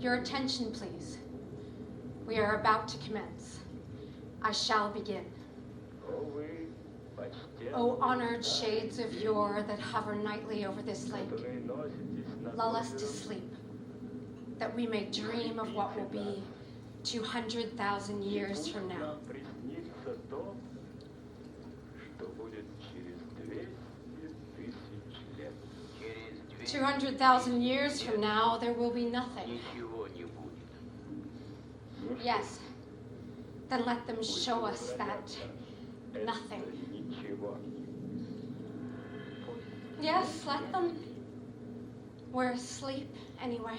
Your attention, please. We are about to commence. I shall begin. O honored shades of yore that hover nightly over this lake, lull us to sleep, that we may dream of what will be 200,000 years from now. 200,000 years from now, there will be nothing. Yes, then let them show us that nothing. Yes, let them. We're asleep anyway.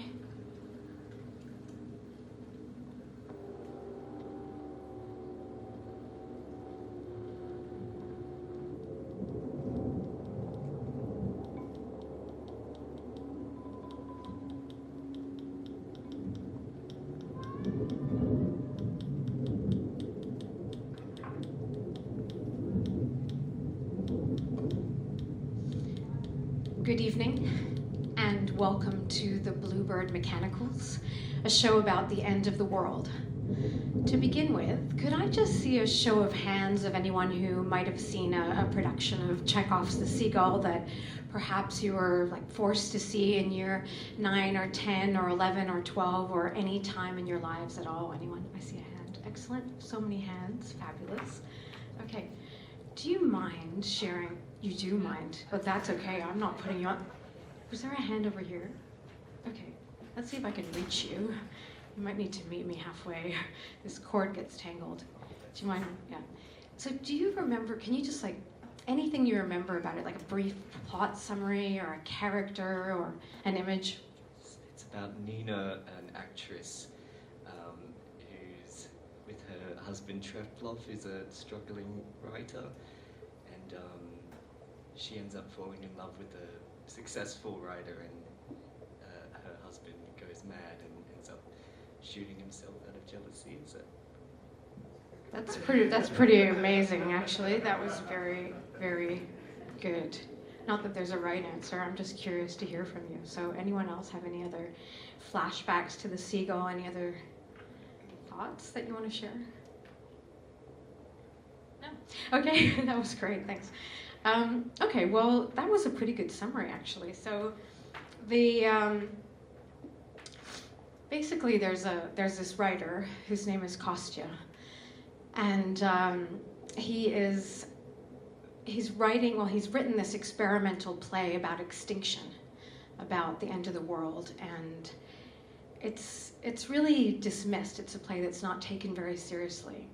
Good evening, and welcome to the Bluebird Mechanicals, a show about the end of the world. To begin with, could I just see a show of hands of anyone who might have seen a production of Chekhov's The Seagull that perhaps you were forced to see in year 9 or 10 or 11 or 12 or any time in your lives at all? Anyone? I see a hand. Excellent. So many hands. Fabulous. Okay. Do you mind sharing? You do mind, but that's okay. I'm not putting you on. Was there a hand over here? Okay, let's see if I can reach you. You might need to meet me halfway. This cord gets tangled. Do you mind? Yeah. So do you remember, can you just anything you remember about it, like a brief plot summary or a character or an image? It's about Nina, an actress who's with her husband Trevlov, who's a struggling writer. And she ends up falling in love with a successful writer, and her husband goes mad and ends up shooting himself out of jealousy. So that's pretty amazing, actually. That was very, very good. Not that there's a right answer. I'm just curious to hear from you. So anyone else have any other flashbacks to the seagull? Any other thoughts that you want to share? No. Okay, that was great, thanks. Okay, well, that was a pretty good summary, actually. So, basically, there's this writer whose name is Kostya, and he's written this experimental play about extinction, about the end of the world, and it's really dismissed. It's a play that's not taken very seriously.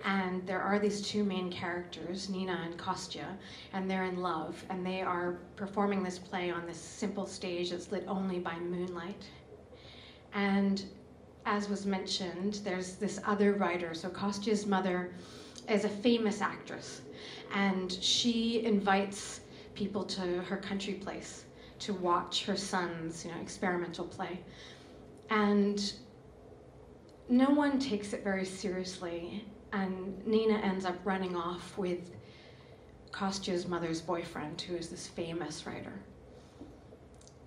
And there are these two main characters, Nina and Kostya, and they're in love, and they are performing this play on this simple stage that's lit only by moonlight. And as was mentioned, there's this other writer. So Kostya's mother is a famous actress, and she invites people to her country place to watch her son's, experimental play. And no one takes it very seriously. And Nina ends up running off with Kostya's mother's boyfriend, who is this famous writer.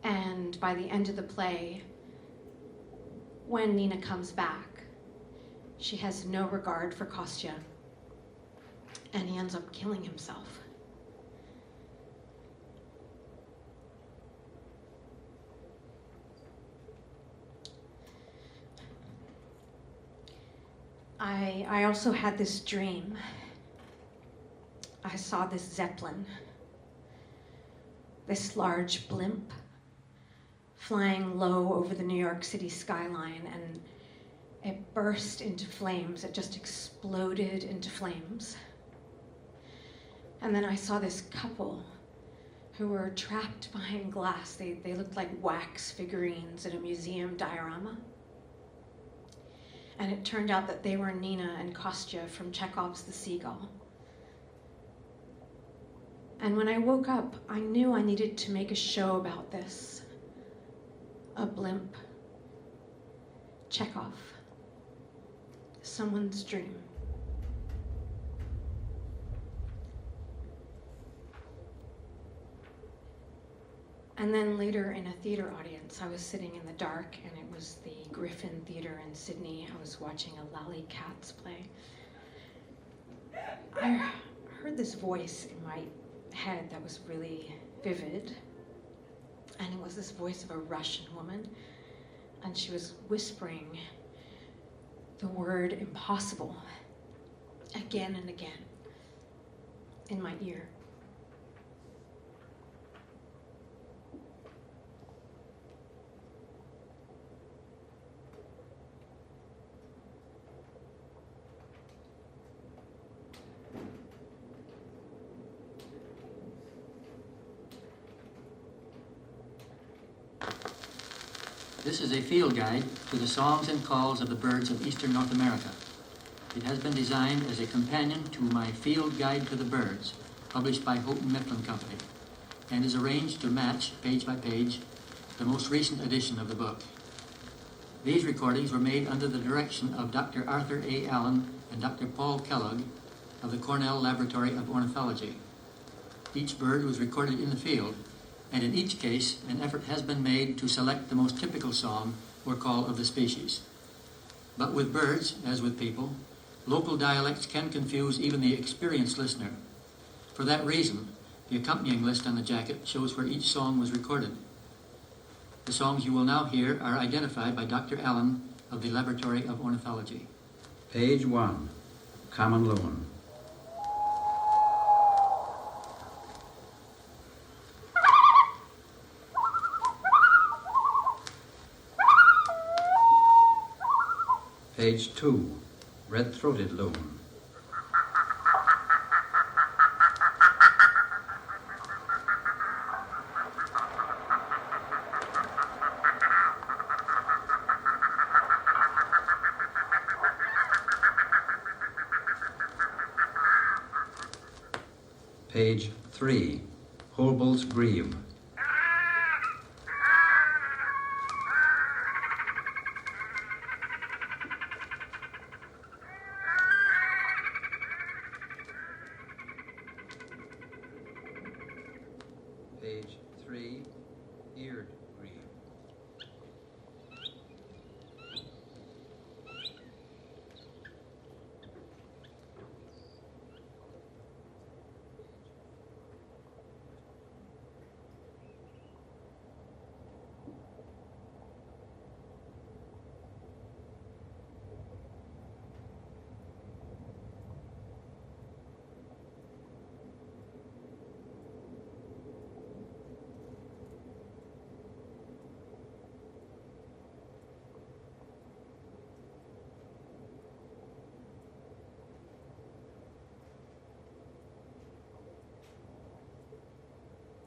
And by the end of the play, when Nina comes back, she has no regard for Kostya, and he ends up killing himself. I also had this dream. I saw this Zeppelin, this large blimp, flying low over the New York City skyline, and it burst into flames. It just exploded into flames. And then I saw this couple who were trapped behind glass. They looked like wax figurines in a museum diorama. And it turned out that they were Nina and Kostya from Chekhov's The Seagull. And when I woke up, I knew I needed to make a show about this. A blimp. Chekhov. Someone's dream. And then later in a theater audience, I was sitting in the dark, and it was the Griffin Theatre in Sydney. I was watching a Lally Cats play. I heard this voice in my head that was really vivid, and it was this voice of a Russian woman, and she was whispering the word impossible again and again in my ear. This is a field guide to the songs and calls of the birds of eastern North America. It has been designed as a companion to my Field Guide to the Birds, published by Houghton Mifflin Company, and is arranged to match, page by page, the most recent edition of the book. These recordings were made under the direction of Dr. Arthur A. Allen and Dr. Paul Kellogg of the Cornell Laboratory of Ornithology. Each bird was recorded in the field, and in each case, an effort has been made to select the most typical song or call of the species. But with birds, as with people, local dialects can confuse even the experienced listener. For that reason, the accompanying list on the jacket shows where each song was recorded. The songs you will now hear are identified by Dr. Allen of the Laboratory of Ornithology. Page 1, Common Loon. Page 2, Red-throated Loon. Page 3, Holbul's Grebe. Page 3, Eared Grebe.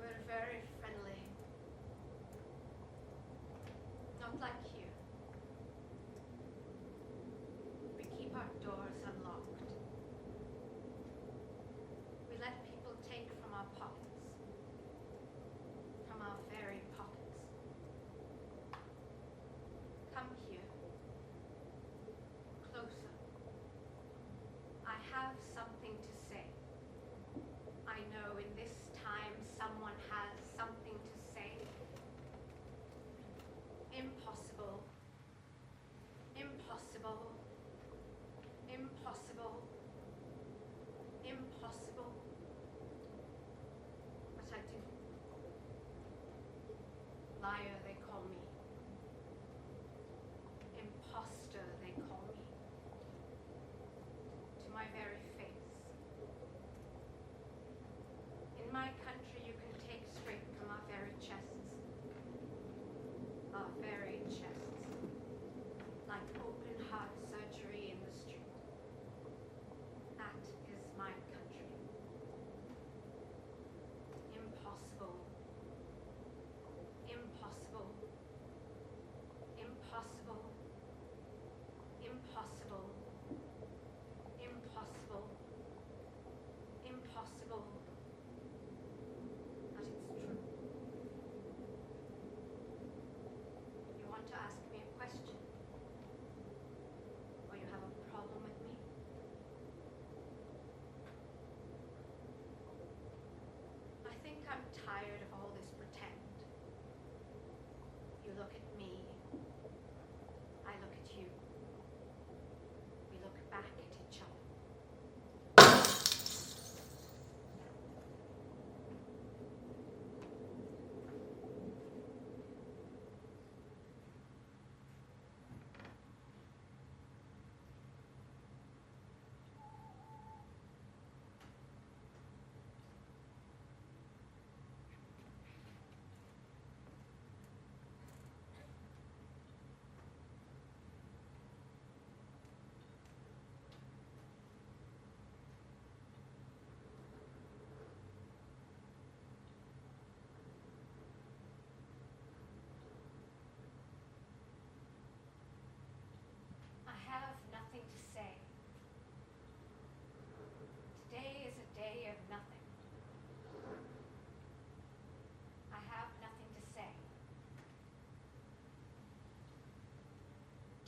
We're very friendly. Not like you. We keep our doors unlocked. We let people take from our pockets. From our very pockets. Come here. Closer. I have something to say. I know in this time someone has something to say. Impossible. Impossible. Impossible. Impossible. But I do. Liar, they call me. Imposter, they call me. To my very face. In my country, you can take straight from our very chests. Our very chests. Like open heart surgery in the street. That is my country. Impossible. Impossible. Impossible. Impossible. Impossible. Impossible. But it's true. You want to ask me a question? Or you have a problem with me? I think I'm tired of all this pretend.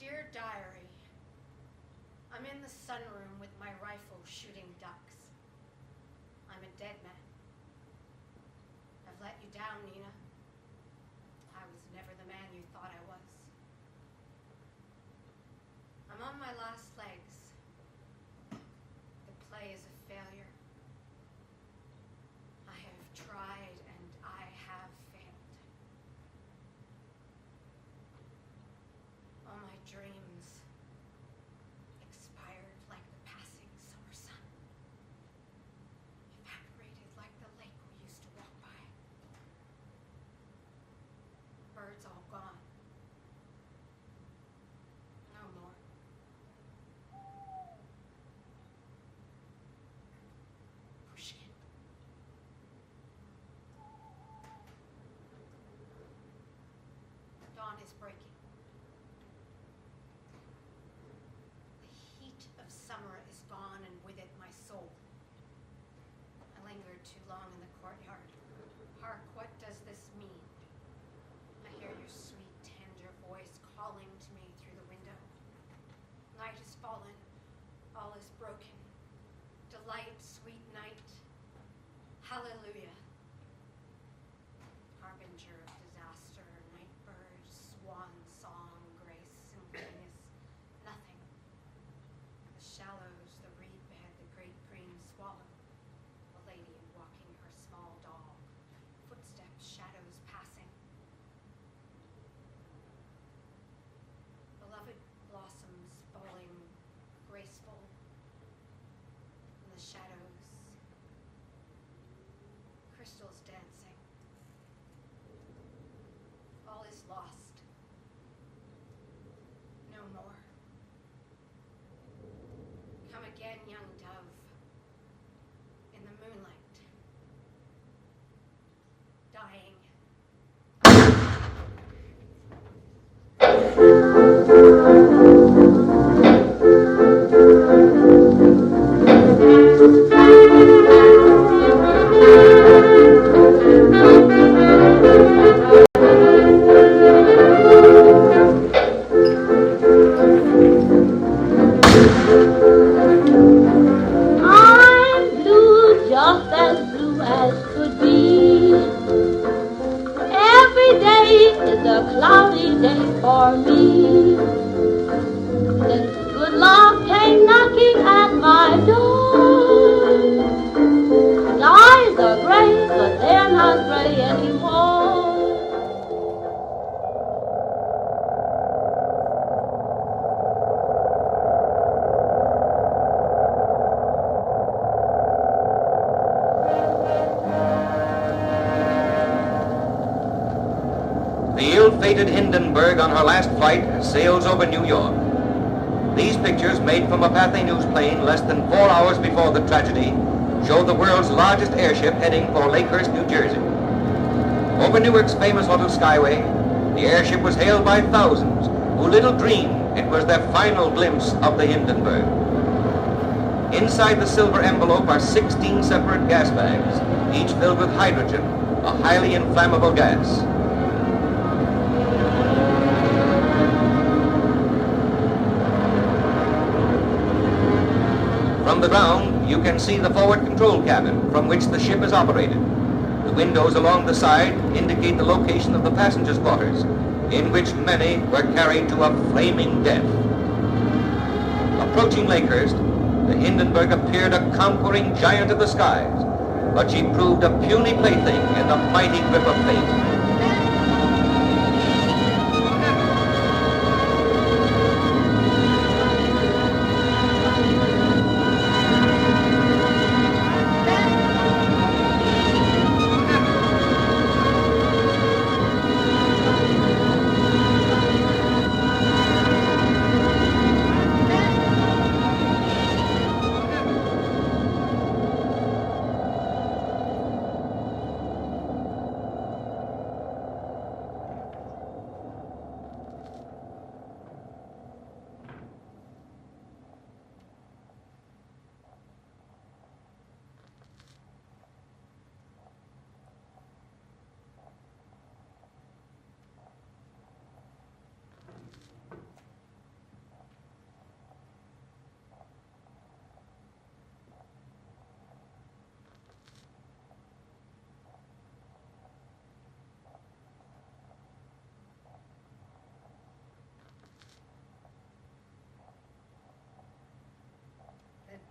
Dear Diary, I'm in the sunroom with my rifle shooting ducks. I'm a dead man. I've let you down, Nina. I was never the man you thought I was. I'm on my last legs. The play is a failure. I have tried and I have failed. All my dreams expired like the passing summer sun, evaporated like the lake we used to walk by. Birds all gone. No more. Pushkin. Dawn is breaking. The heat of summer is gone, and with it my soul. I lingered too long in the courtyard. Hark, what does this mean? I hear your sweet, tender voice calling to me through the window. Night has fallen. All is broken. Delight, sweet night. Hallelujah. Harbinger of disaster, night bird, swan song, grace, symphonious, nothing. The shallows, the reed bed, the great green swallow, a lady walking her small dog, footsteps, shadows passing. Beloved blossoms falling, graceful in the shadows, crystals dancing. All is lost. No more. Come again, young dove, in the moonlight, dying. I'm blue, just as blue as could be. Every day is a cloudy day for me. Since good luck came knocking at my door, skies are gray, but they're not gray anymore. The ill-fated Hindenburg on her last flight sails over New York. These pictures, made from a Pathé News plane less than 4 hours before the tragedy, show the world's largest airship heading for Lakehurst, New Jersey. Over Newark's famous Little Skyway, the airship was hailed by thousands who little dreamed it was their final glimpse of the Hindenburg. Inside the silver envelope are 16 separate gas bags, each filled with hydrogen, a highly inflammable gas. From the ground, you can see the forward control cabin from which the ship is operated. The windows along the side indicate the location of the passengers' quarters, in which many were carried to a flaming death. Approaching Lakehurst, the Hindenburg appeared a conquering giant of the skies, but she proved a puny plaything in the mighty grip of fate.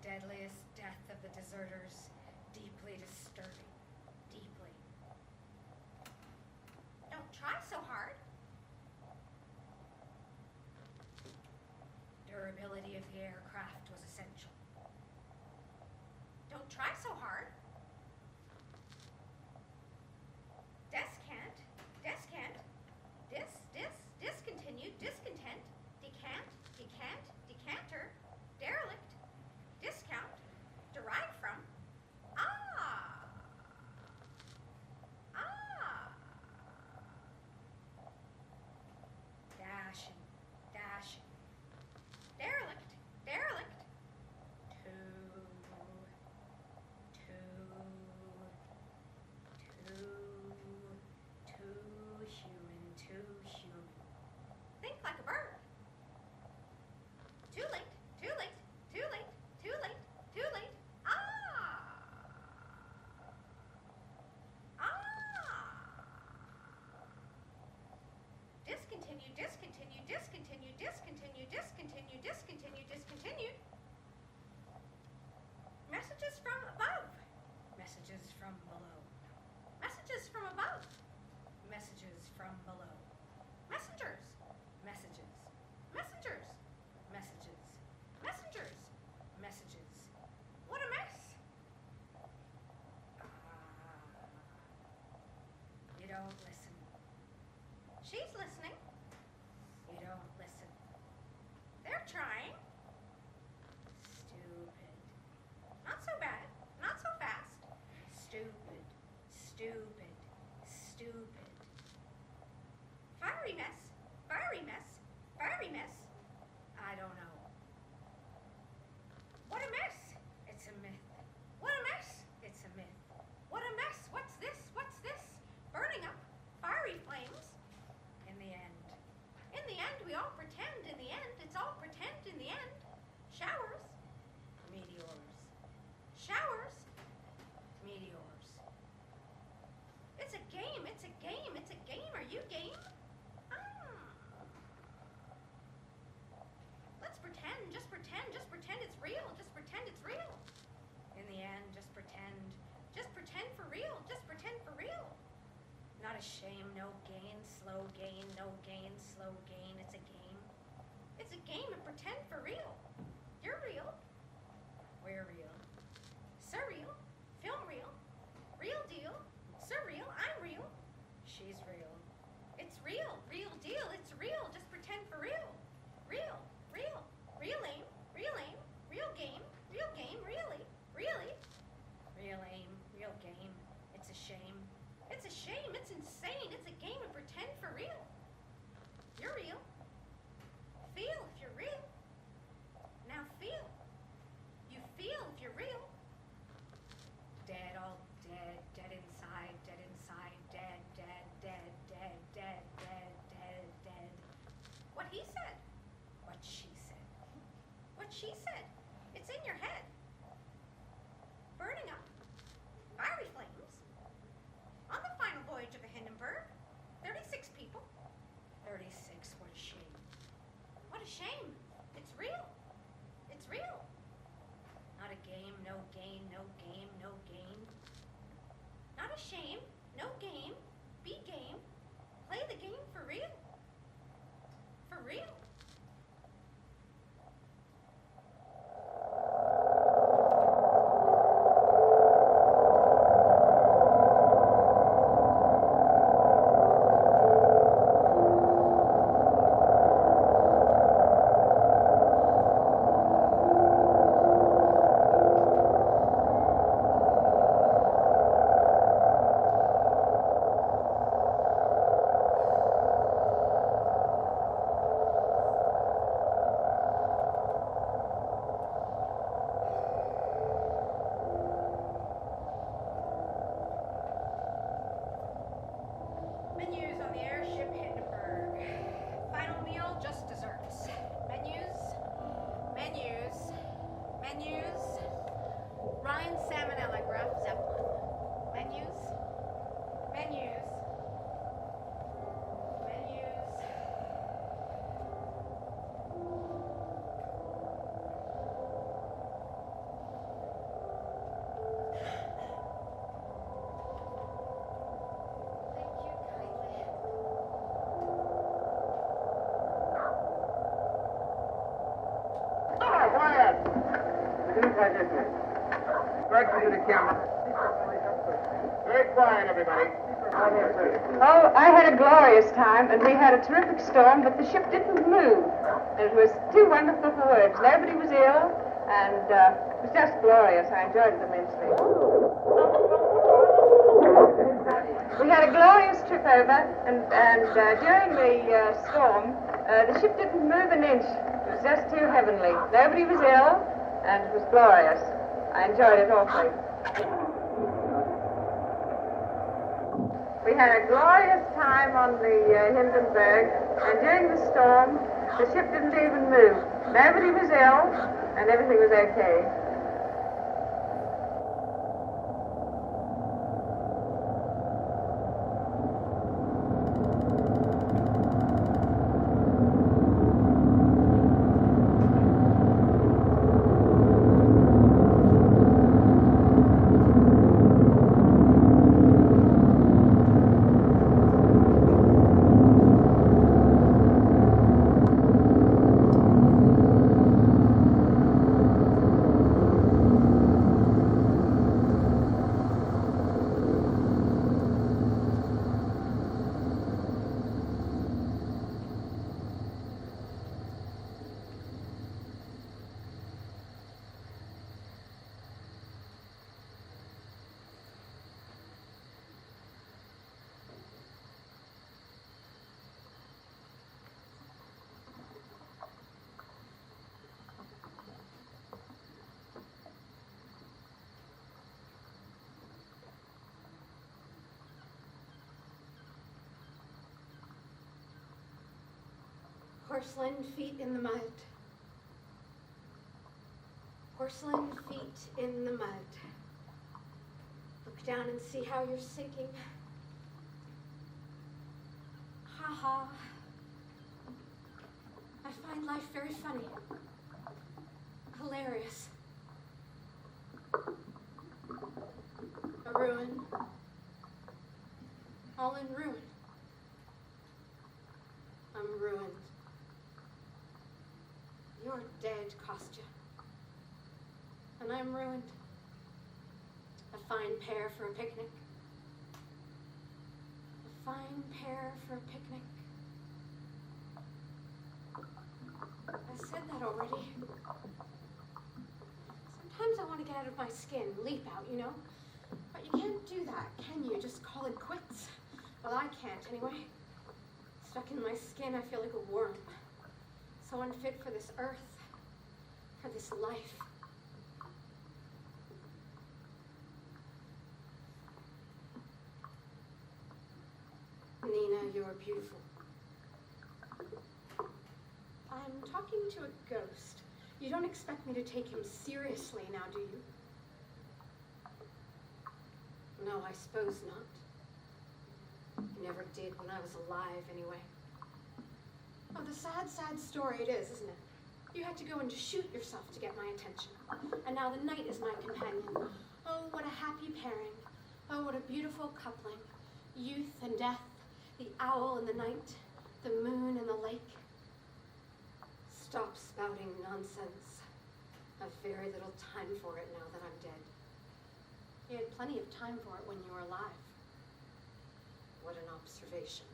deadliest death of the deserters, deeply disturbing, deeply. Don't try so hard. Durability of the aircraft was essential. Don't try so hard. Descant, discontinued, discontent, decant, decanter, derelict, discount, derived from, dashing, derelict, too human. Think like a bird. Too late. Discontinued. Messages from above. Messages from below. Messages from above. Messages from below. Messengers. What a mess. You don't listen. She's listening. You don't listen. They're trying. Stupid. Not so bad. Not so fast. Stupid. Fiery mess. I don't know. What a mess. It's a myth. What a mess. It's a myth. What a mess. What's this? Burning up. Fiery flames. In the end, we all pretend. In the end, it's all pretend in the end. Showers. Meteors. It's a game. Are you game? Let's pretend, just pretend it's real. In the end, just pretend for real. Not a shame, no gain, slow gain, slow gain. It's a game and pretend for real. You're real. We're real. Surreal. Film real. Real deal. Surreal. I'm real. She's real. It's real. Real deal. It's real. Just pretend for real. Real. Real aim. Real game. Really. Real aim. Real game. It's a shame. It's insane. It's a game and pretend for real. You're real. Feel if you're real. Now feel. You feel if you're real. Dead, all dead, dead inside, dead, dead. What he said. What she said. It's in your head. Burning up. Fiery flames. On the final voyage of the Hindenburg, 36 people. 36, what a shame. What a shame. It's real. Not a game, no gain. Not a shame, no game. Be game. Play the game for real. Directly to the camera. Very quiet, everybody. Oh, I had a glorious time, and we had a terrific storm, but the ship didn't move. It was too wonderful for words. Nobody was ill, and it was just glorious. I enjoyed it immensely. We had a glorious trip over, and during the storm, the ship didn't move an inch. It was just too heavenly. Nobody was ill, and it was glorious. I enjoyed it awfully. We had a glorious time on the Hindenburg, and during the storm, the ship didn't even move. Nobody was ill, and everything was okay. Porcelain feet in the mud. Porcelain feet in the mud. Look down and see how you're sinking. Ha ha. I find life very funny. Hilarious. A ruin. All in ruin. I'm ruined. You're dead, Kostya. And I'm ruined. A fine pair for a picnic. A fine pair for a picnic. I said that already. Sometimes I want to get out of my skin, leap out, you know? But you can't do that, can you? Just call it quits. Well, I can't anyway. Stuck in my skin, I feel like a worm. So unfit for this earth, for this life. Nina, you're beautiful. I'm talking to a ghost. You don't expect me to take him seriously now, do you? No, I suppose not. You never did when I was alive, anyway. Oh, the sad, sad story it is, isn't it? You had to go and shoot yourself to get my attention. And now the night is my companion. Oh, what a happy pairing. Oh, what a beautiful coupling. Youth and death, the owl and the night, the moon and the lake. Stop spouting nonsense. I've very little time for it now that I'm dead. You had plenty of time for it when you were alive. What an observation.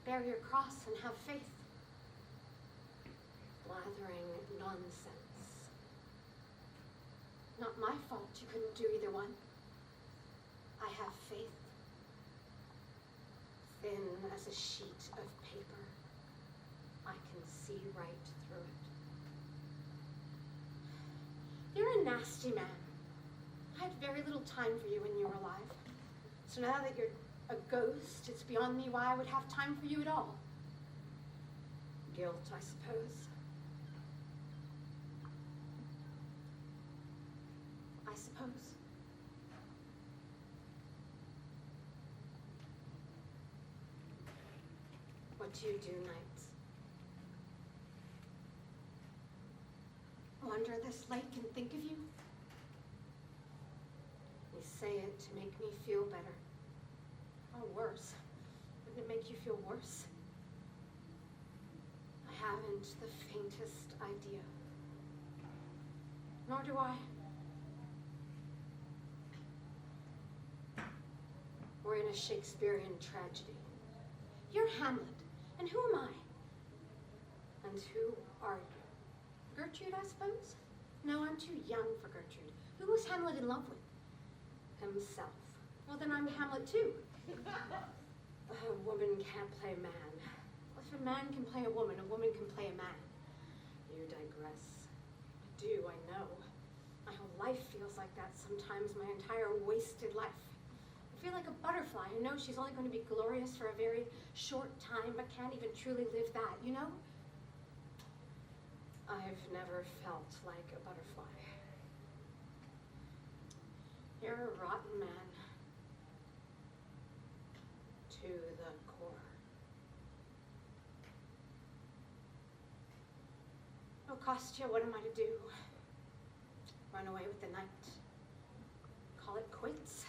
Bear your cross and have faith. Blathering nonsense. Not my fault you couldn't do either one. I have faith. Thin as a sheet of paper. I can see right through it. You're a nasty man. I had very little time for you when you were alive. So now that you're a ghost, it's beyond me why I would have time for you at all. Guilt, I suppose. I suppose. What do you do nights? Wander this lake and think of you? You say it to make me feel better. Or worse. Wouldn't it make you feel worse? I haven't the faintest idea. nor do I. We're in a Shakespearean tragedy. You're Hamlet, and who am I? And who are you? Gertrude, I suppose? No, I'm too young for Gertrude. Who was Hamlet in love with? Himself. Well, then I'm Hamlet too. A woman can't play a man. If a man can play a woman can play a man. You digress. I do, I know. My whole life feels like that sometimes, my entire wasted life. I feel like a butterfly who knows she's only going to be glorious for a very short time, but can't even truly live that, you know? I've never felt like a butterfly. You're a rotten man. To the core. Oh, Kostya, what am I to do? Run away with the night? Call it quits?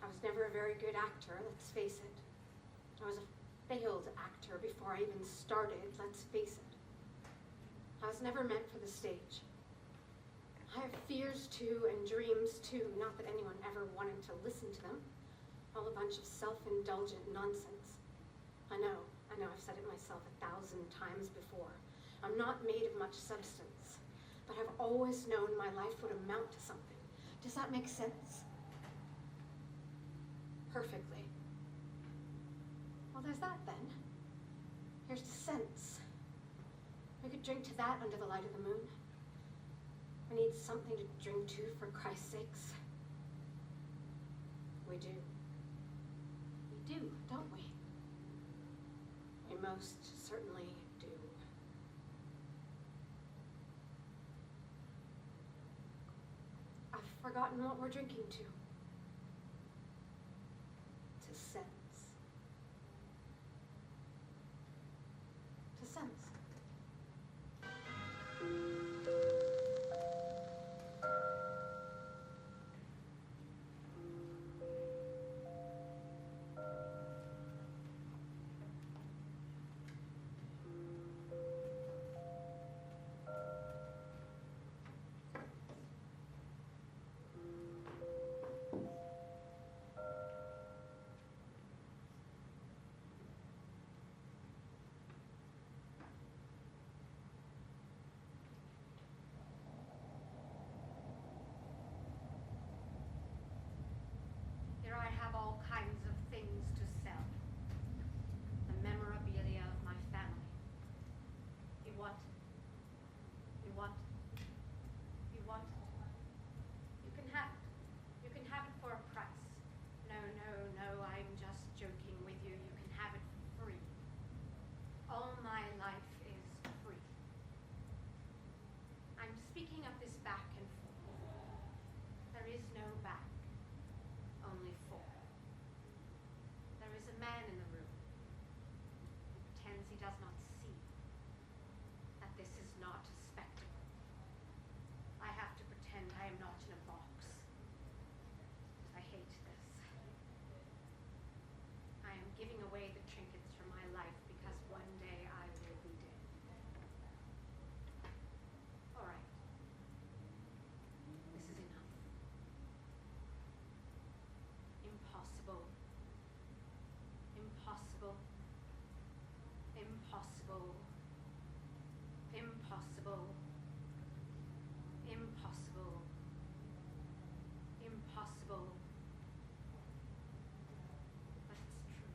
I was never a very good actor, let's face it. I was a failed actor before I even started, let's face it. I was never meant for the stage. I have fears too, and dreams too, not that anyone ever wanted to listen to them. All a bunch of self-indulgent nonsense. I know, I've said it myself 1,000 times before. I'm not made of much substance, but I've always known my life would amount to something. Does that make sense? Perfectly. Well, there's that then. Here's the sense. We could drink to that under the light of the moon. We need something to drink to, for Christ's sakes. We do. We do, don't we? We most certainly do. I've forgotten what we're drinking to. To sense. To sense. Here I have all kinds of things to sell. The memorabilia of my family. You what? You what? You what? You can have it. You can have it for a price. No, I'm just joking with you. You can have it for free. All my life is free. I'm speaking of this back and forth. There is no back. Only four. There is a man in the room who pretends he does not see that this is not a spectacle. I have to pretend I am not in a box. I hate this. I am giving away the trinkets from my life because one day I will be dead. All right. This is enough. Impossible. Impossible. Impossible. Impossible. Impossible. Impossible. But it's true.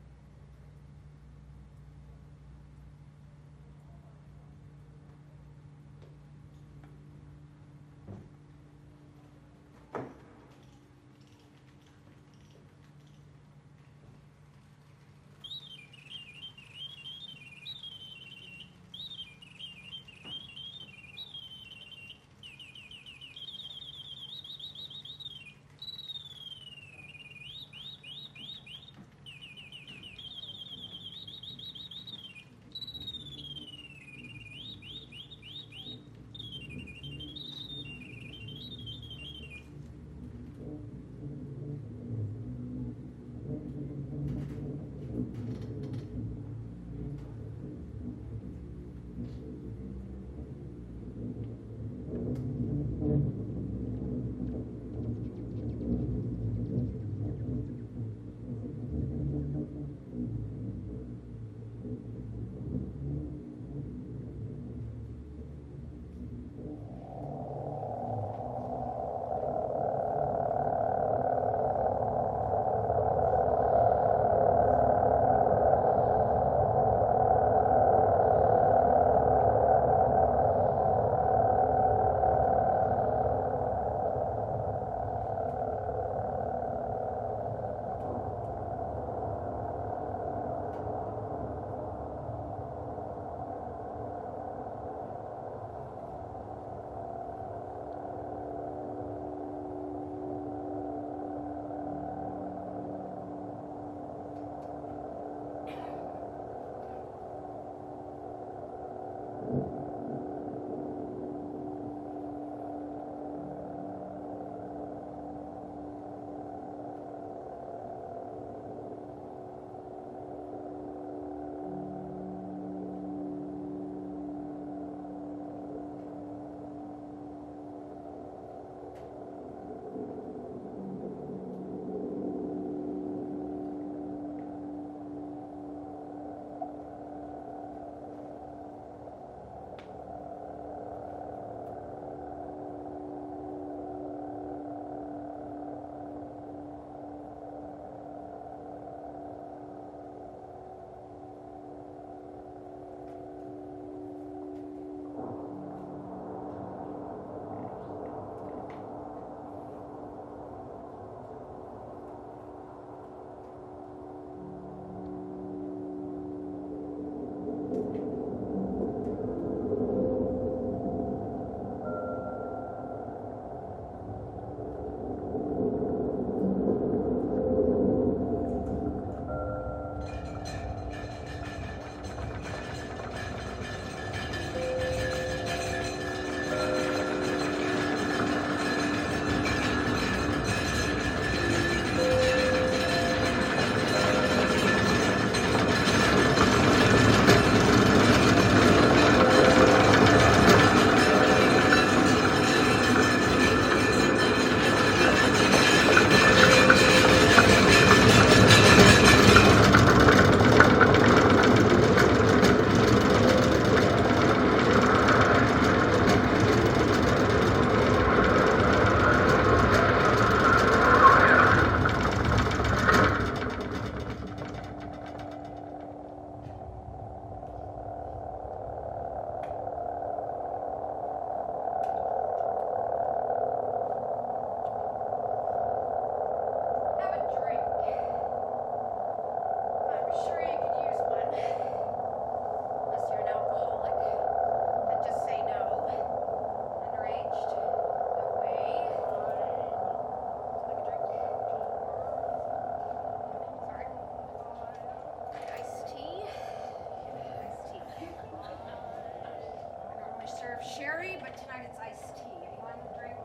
serve sherry, but tonight it's iced tea. Anyone drink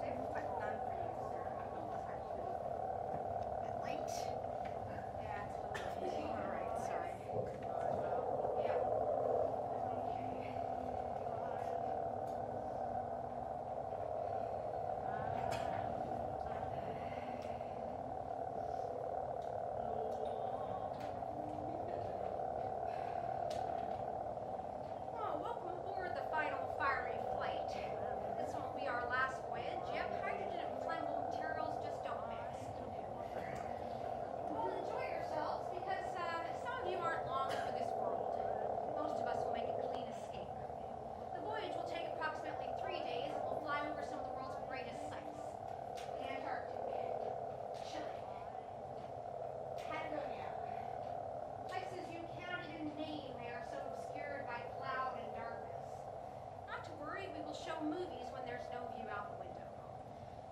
stiff, but none for you, sir. A bit late? Yeah, it's a little late. All right, sorry. Yeah. Oh, welcome aboard the final fiery flight. This won't be our last voyage. Yep, hydrogen and flammable materials just don't mix. Well, enjoy yourselves because some of you aren't long for this world. Most of us will make a clean escape. The voyage will take approximately 3 days and we'll fly over some of the world's greatest sights. The Antarctic, Chile, Patagonia. Places you can't even name, they are so obscured by cloud and darkness. Not to worry, we will show movies when there's no view out the window.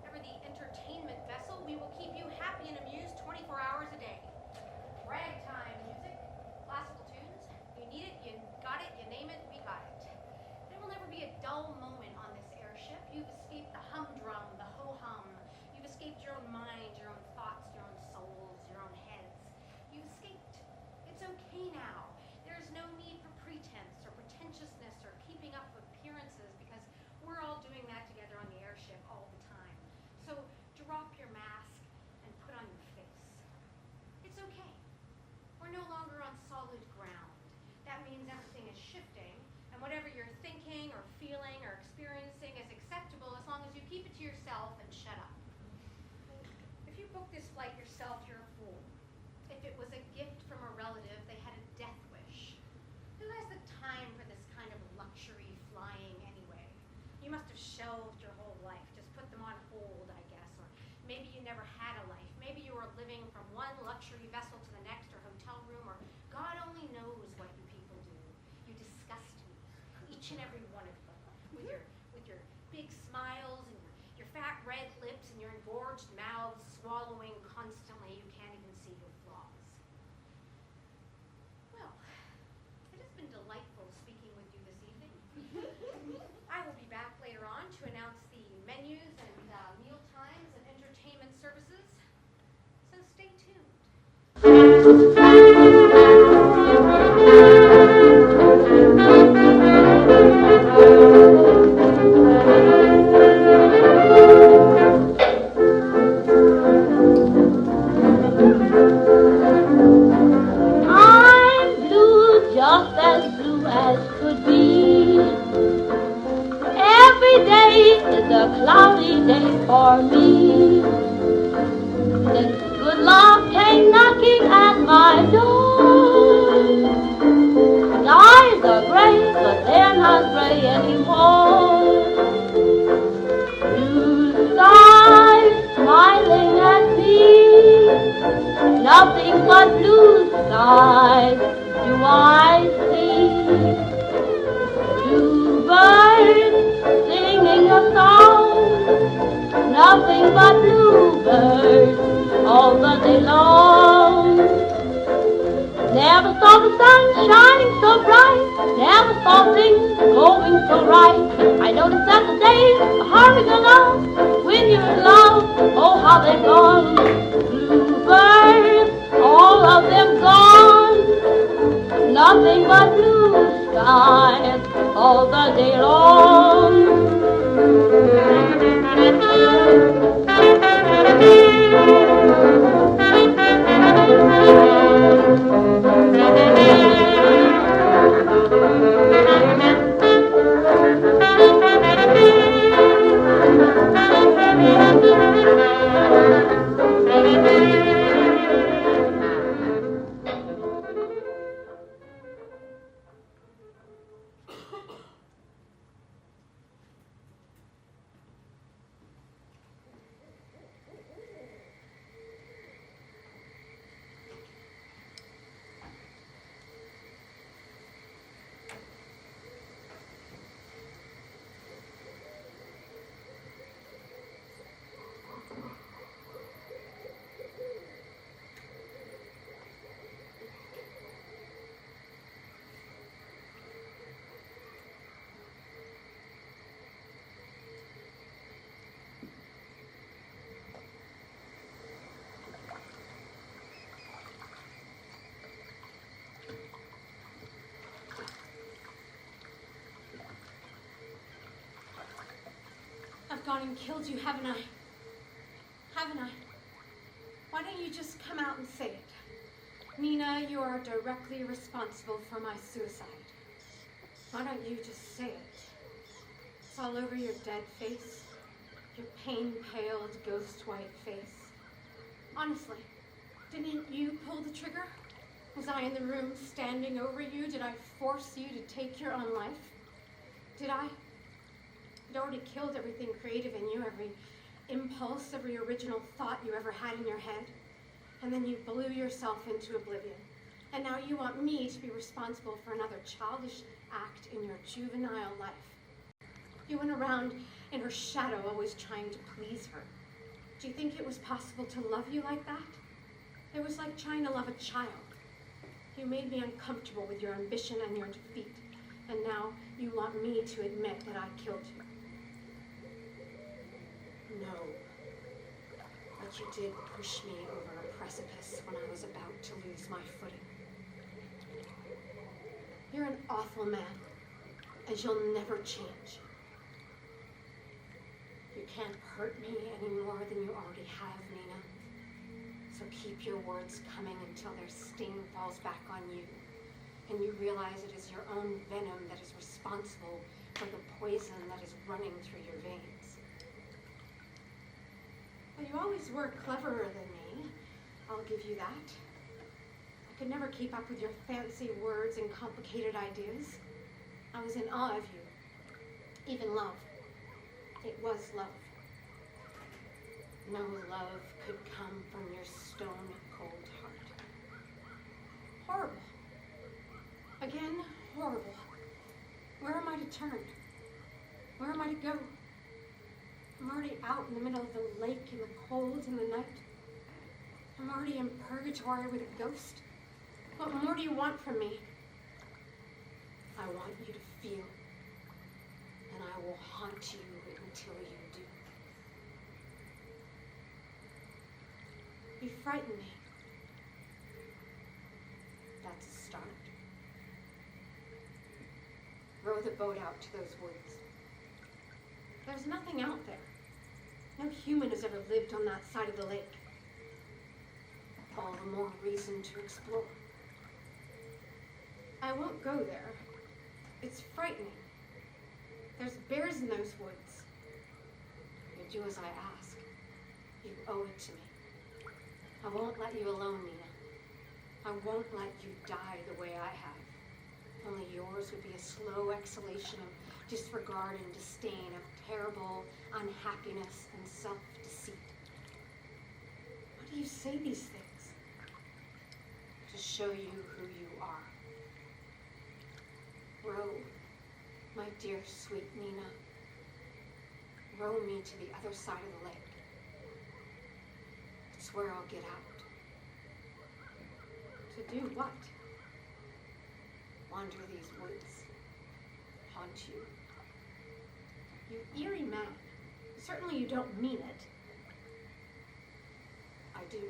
Ever the entertainment vessel, we will keep you happy and amused 24 hours a day. Ragtime music, classical tunes. You need it, you got it, you name it, we got it. There will never be a dull moment on this airship. You've escaped the humdrum, the ho-hum. You've escaped your own mind, your own thoughts, your own souls, your own heads. You've escaped. It's okay now. There's no need for pretense or pretentiousness or keeping up appearances because we're all doing that together on the airship all the time. So drop your mask and put on your face. It's okay. We're no longer on solid ground. That means everything is shifting, and whatever you're thinking or feeling or experiencing is acceptable as long as you keep it to yourself and shut up. If you book this flight yourself, you're a fool. If it was a gift from a relative, they had a death wish. Who has the time for this kind of luxury flying anyway? You must have shelved your whole life, just put them on hold, I guess. Or maybe you never had a life. Maybe you were living from one luxury vessel to the next, or hotel room, or God only knows what you people do. You disgust me, each and every one of you, with your big smiles and your fat red lips and your engorged mouths swallowing constantly. You can't even see your flaws. Well, it has been delightful speaking with you this evening. I will be back later on to announce the menus and meal times and entertainment services, so stay tuned. I'm blue, just as blue as could be. Every day is a cloudy day for me. Since good luck came knocking at my door. Skies are gray, but they're not gray anymore. Blue skies smiling at me. Nothing but blue skies do I see. Bluebird singing a song. Nothing but bluebirds all the day long. Never saw the sun shining so bright. Never saw things going so right. I noticed that the days are hurrying along. When you're in love, oh how they've gone. Bluebirds, all of them gone. Nothing but blue skies all the day long. gone and killed you, haven't I? Haven't I? Why don't you just come out and say it? Nina, you are directly responsible for my suicide. Why don't you just say it? It's all over your dead face, your pain-paled, ghost-white face. Honestly, didn't you pull the trigger? Was I in the room standing over you? Did I force you to take your own life? Did I? I'd already killed everything creative in you, every impulse, every original thought you ever had in your head. And then you blew yourself into oblivion. And now you want me to be responsible for another childish act in your juvenile life. You went around in her shadow, always trying to please her. Do you think it was possible to love you like that? It was like trying to love a child. You made me uncomfortable with your ambition and your defeat. And now you want me to admit that I killed you. No. But you did push me over a precipice when I was about to lose my footing. You're an awful man, and you'll never change. You can't hurt me any more than you already have, Nina. So keep your words coming until their sting falls back on you, and you realize it is your own venom that is responsible for the poison that is running through your veins. Well, you always were cleverer than me, I'll give you that. I could never keep up with your fancy words and complicated ideas. I was in awe of you, even love. It was love. No love could come from your stone-cold heart. Horrible. Again, horrible. Where am I to turn? Where am I to go? I'm already out in the middle of the lake in the cold in the night. I'm already in purgatory with a ghost. What more do you want from me? I want you to feel, and I will haunt you until you do. You frighten me. That's a start. Row the boat out to those woods. There's nothing out there. No human has ever lived on that side of the lake. All the more reason to explore. I won't go there. It's frightening. There's bears in those woods. You do as I ask. You owe it to me. I won't let you alone, Nina. I won't let you die the way I have. Only yours would be a slow exhalation of disregard and disdain, of terrible unhappiness and self-deceit. Why do you say these things? To show you who you are. Row, my dear sweet Nina. Row me to the other side of the lake. It's where I'll get out. To do what? Wander these woods. Haunt you. You eerie man. Certainly you don't mean it. I do.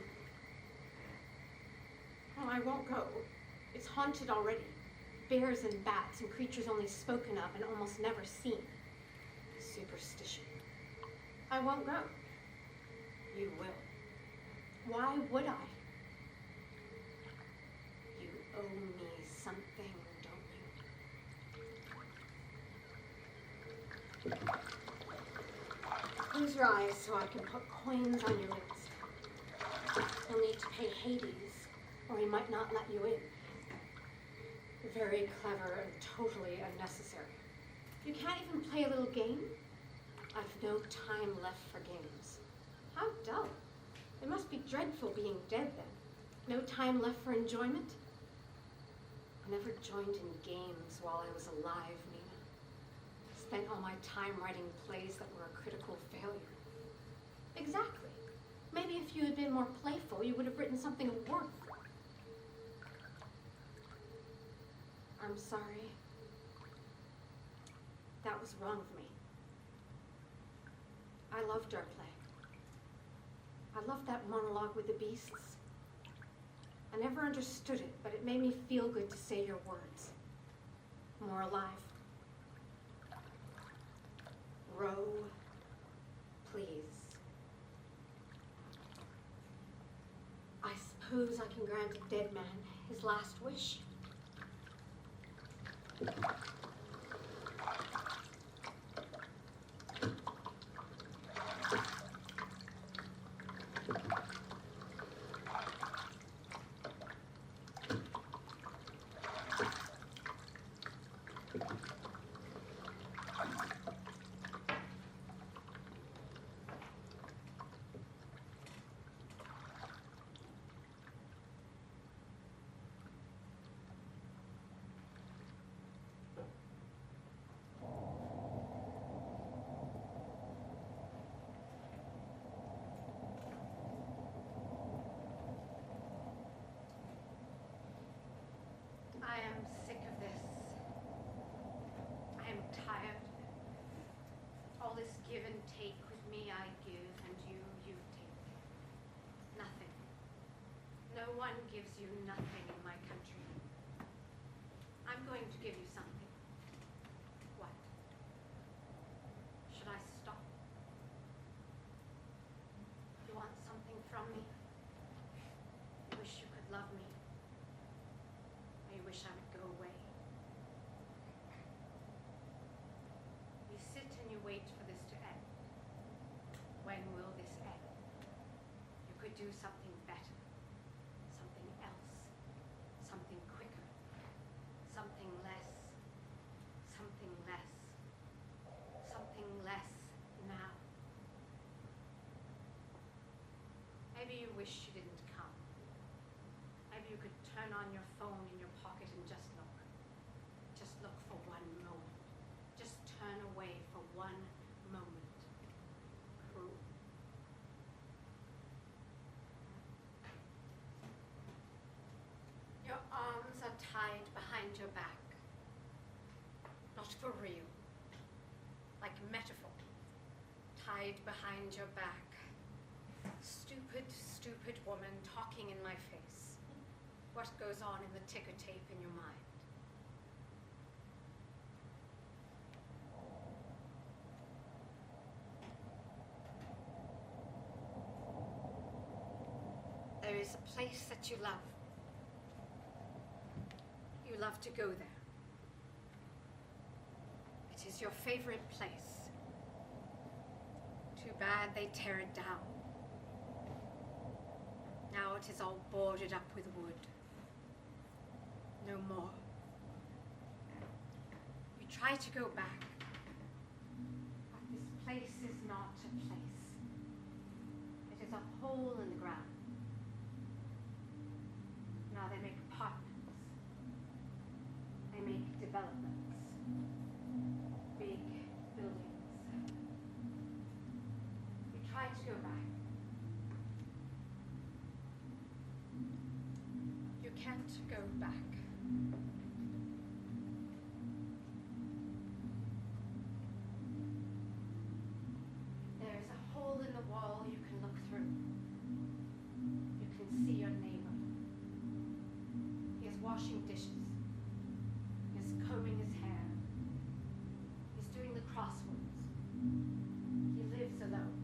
No, I won't go. It's haunted already. Bears and bats and creatures only spoken of and almost never seen. Superstition. I won't go. You will. Why would I? You owe me something, don't you? Close your eyes so I can put coins on your lips. You'll need to pay Hades, or he might not let you in. Very clever and totally unnecessary. You can't even play a little game? I've no time left for games. How dull. It must be dreadful being dead then. No time left for enjoyment? I never joined in games while I was alive, Nina. I spent all my time writing plays that were a critical failure. Exactly. Maybe if you had been more playful, you would have written something of worth. I'm sorry. That was wrong of me. I loved our play. I loved that monologue with the beasts. I never understood it, but it made me feel good to say your words. More alive. Row, suppose I can grant a dead man his last wish. I am sick of this. I am tired. All this give and take. With me I give, and you take. Nothing. No one gives you nothing in my country. I'm going to give you something. What? Should I stop? You want something from me? You wish you could love me. You wish I would go away. You sit and you wait for this to end. When will this end? You could do something better, something else, something quicker, something less, something less, something less now. Maybe you wish you didn't come. Maybe you could turn on your phone in your pocket and just look. Just look for one moment. Just turn away for one moment. Cruel. Your arms are tied behind your back. Not for real. Like metaphor. Tied behind your back. Stupid, stupid woman talking in my face. What goes on in the ticker tape in your mind? There is a place that you love. You love to go there. It is your favorite place. Too bad they tear it down. Now it is all boarded up with wood. No more. You try to go back, but this place is not a place. It is a hole in the ground. Now they make apartments. They make developments. Big buildings. You try to go back. You can't go back. There is a hole in the wall you can look through. You can see your neighbor. He is washing dishes. He is combing his hair. He's doing the crosswords. He lives alone.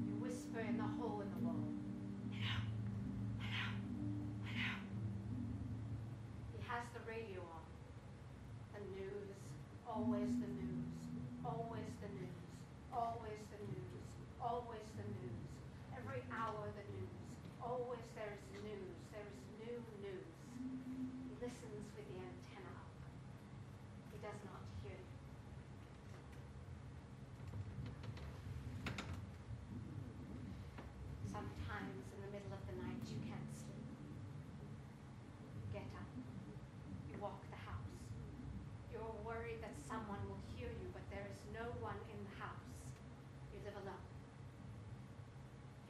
You whisper in the hole in the wall. Has the radio on. The news, always the news, always the news, always the news, always the news. Every hour the news. Always there is news. There is new news. He listens with the antenna up. He does not hear you. Sometimes in the middle of the night you can't sleep. Get up. You walk the house. You're worried that someone will hear you, but there is no one in the house. You live alone.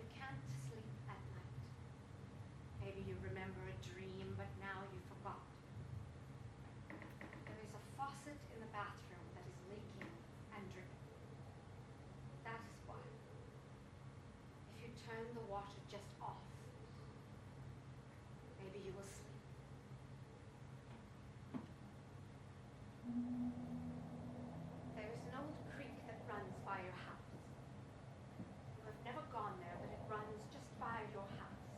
You can't sleep at night. Maybe you remember a dream, but now you forgot. There is a faucet in the bathroom that is leaking and dripping. That is why. If you turn the water just off, maybe you will sleep. There is an old creek that runs by your house. You have never gone there, but it runs just by your house.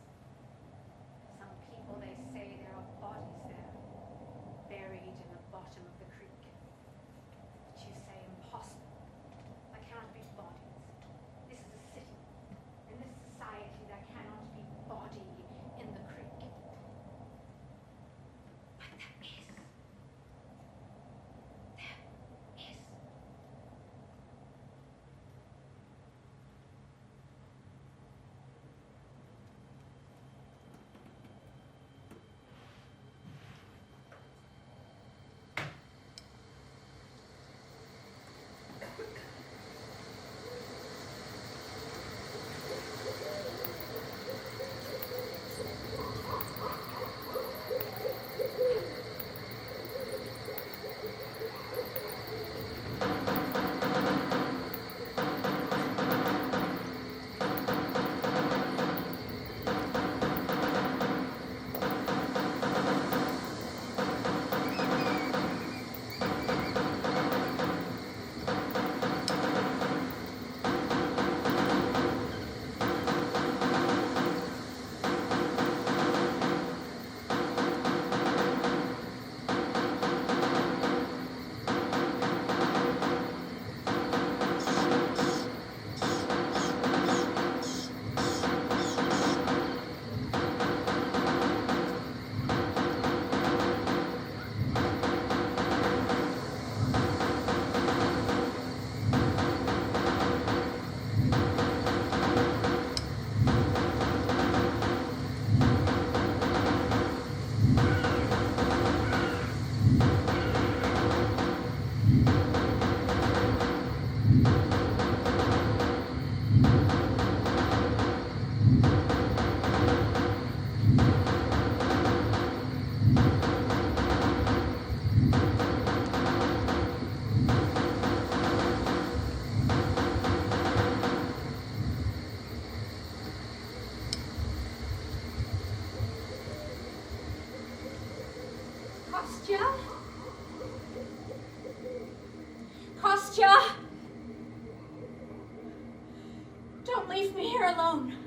me here alone.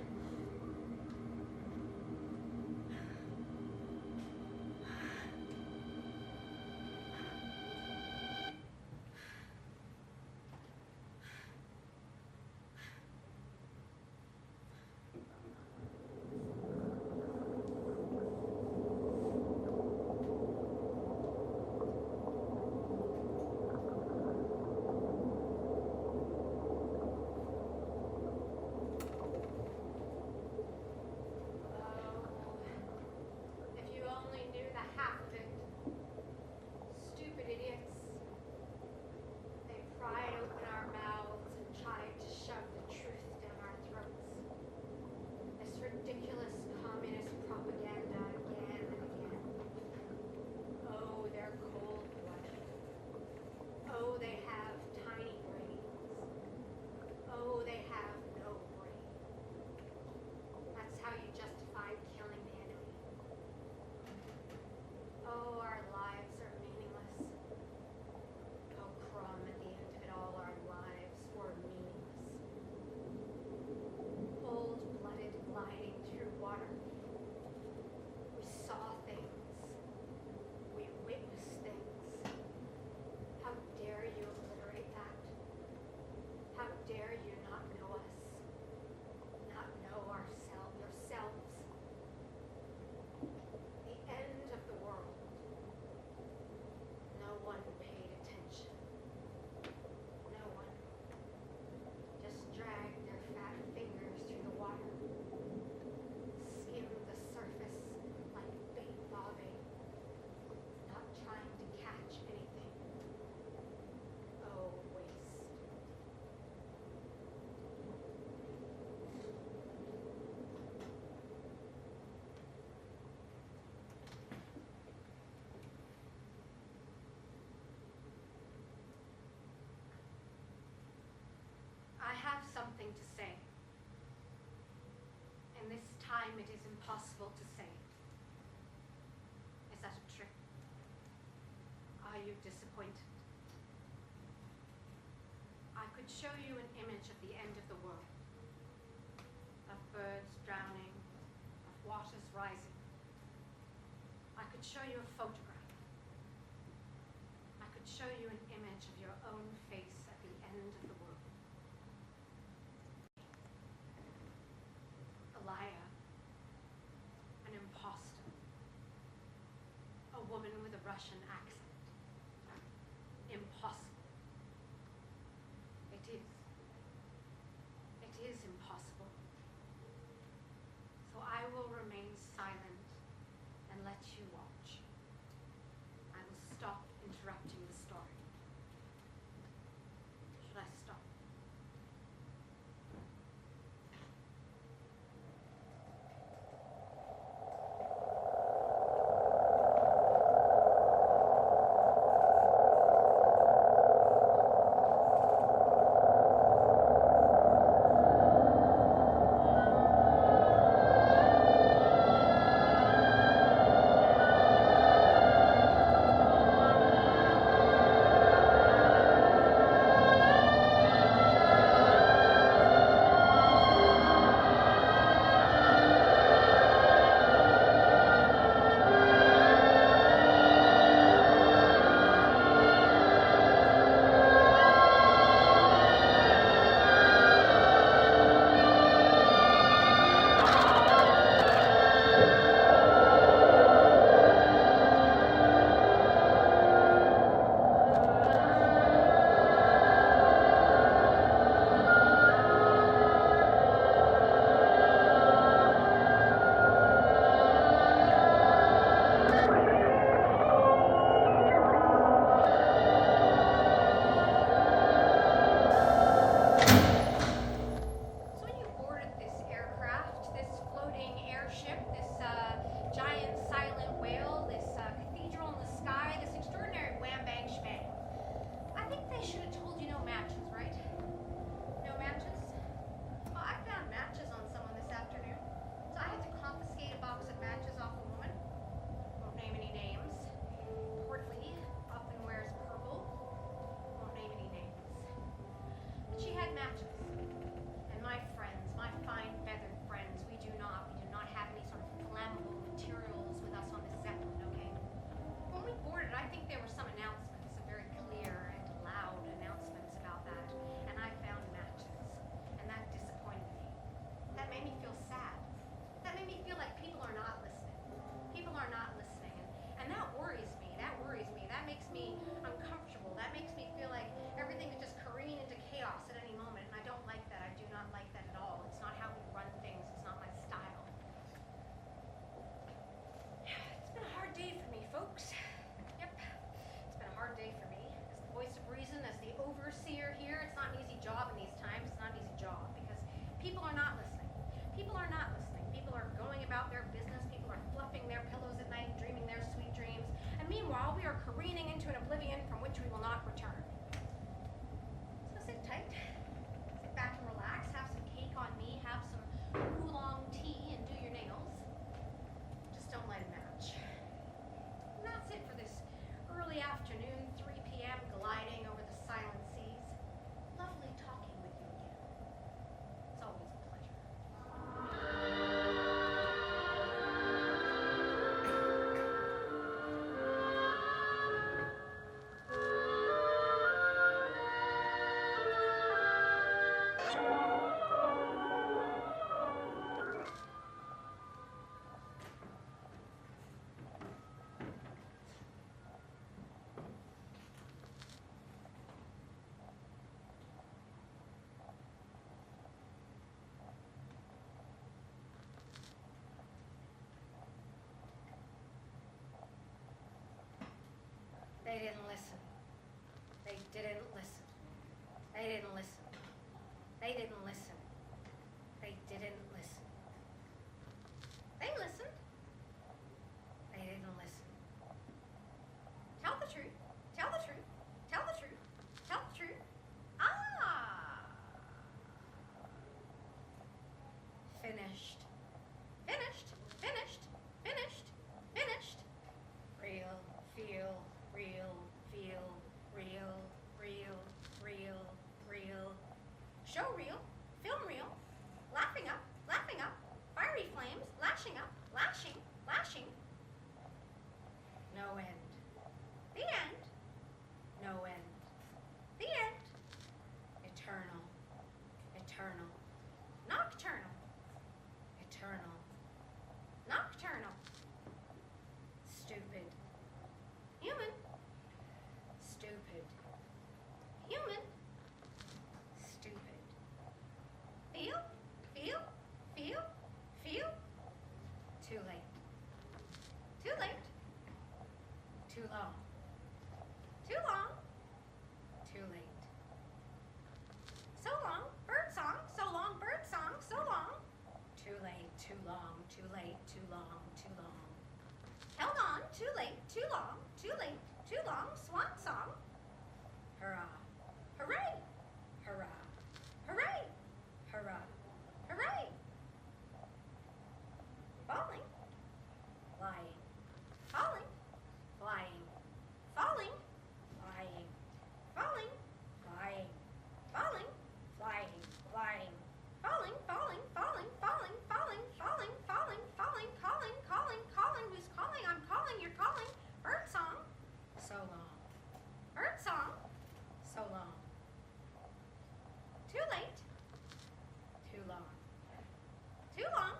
I have something to say. And this time it is impossible to say. Is that a trick? Are you disappointed? I could show you an image of the end of the world. Of birds drowning, of waters rising. I could show you a photograph. I could show you an image of your own face at the end of the world. A liar, an imposter, a woman with a Russian accent. Impossible. It is impossible. So I will remain silent and let you watch. I will stop interrupting the story. Should I stop? overseer here. It's not an easy job in these times. It's not an easy job because people are not listening. People are not listening. People are going about their business. People are fluffing their pillows at night, dreaming their sweet dreams. And meanwhile, we are careening into an oblivion from which we will not return. So sit tight. Sit back and relax. Have some cake on me. Have some oolong tea and do your nails. Just don't light a match. And that's it for this early afternoon, 3 p.m. gliding over the silent seas. Lovely talking with you again. It's always a pleasure. They didn't listen. They didn't listen. They didn't listen. They didn't listen. They didn't listen. They listened. They didn't listen. Tell the truth. Tell the truth. Tell the truth. Tell the truth. Ah! Finished. Finished. Finished. Finished. Finished. Real. Feel. Real, feel, real, real, real, real. Show reel, film reel, laughing up, fiery flames, lashing up, lashing, lashing. No end. The end. No end. The end. Eternal. Eternal. Nocturnal. Eternal. Nocturnal. Stupid. Human. Stupid. Human. Stupid. Feel, feel, feel, feel. Too late. Too late. Too long. Too long. Too late. So long, bird song, so long, bird song, so long. Too late, too long, too late, too long, too long. Held on, too late, too long, too late, too long, swan song. Hurrah, hooray, hurrah, hooray, hurrah, hooray. Falling, flying, falling, flying, falling, flying, falling, flying, falling, flying, flying, falling, falling, falling, falling, falling, falling, falling, falling, calling, calling, calling, who's calling? I'm calling, you're calling. Bird song, so long. Bird song, so long. Too late, too long. Too long.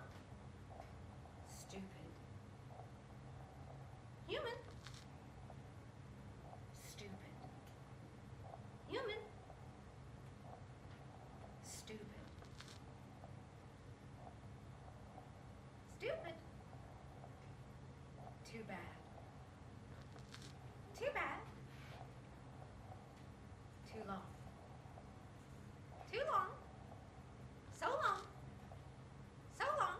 Stupid. Human. Stupid. Human. Stupid. Stupid. Too bad. Too bad. Too long. Too long. So long. So long.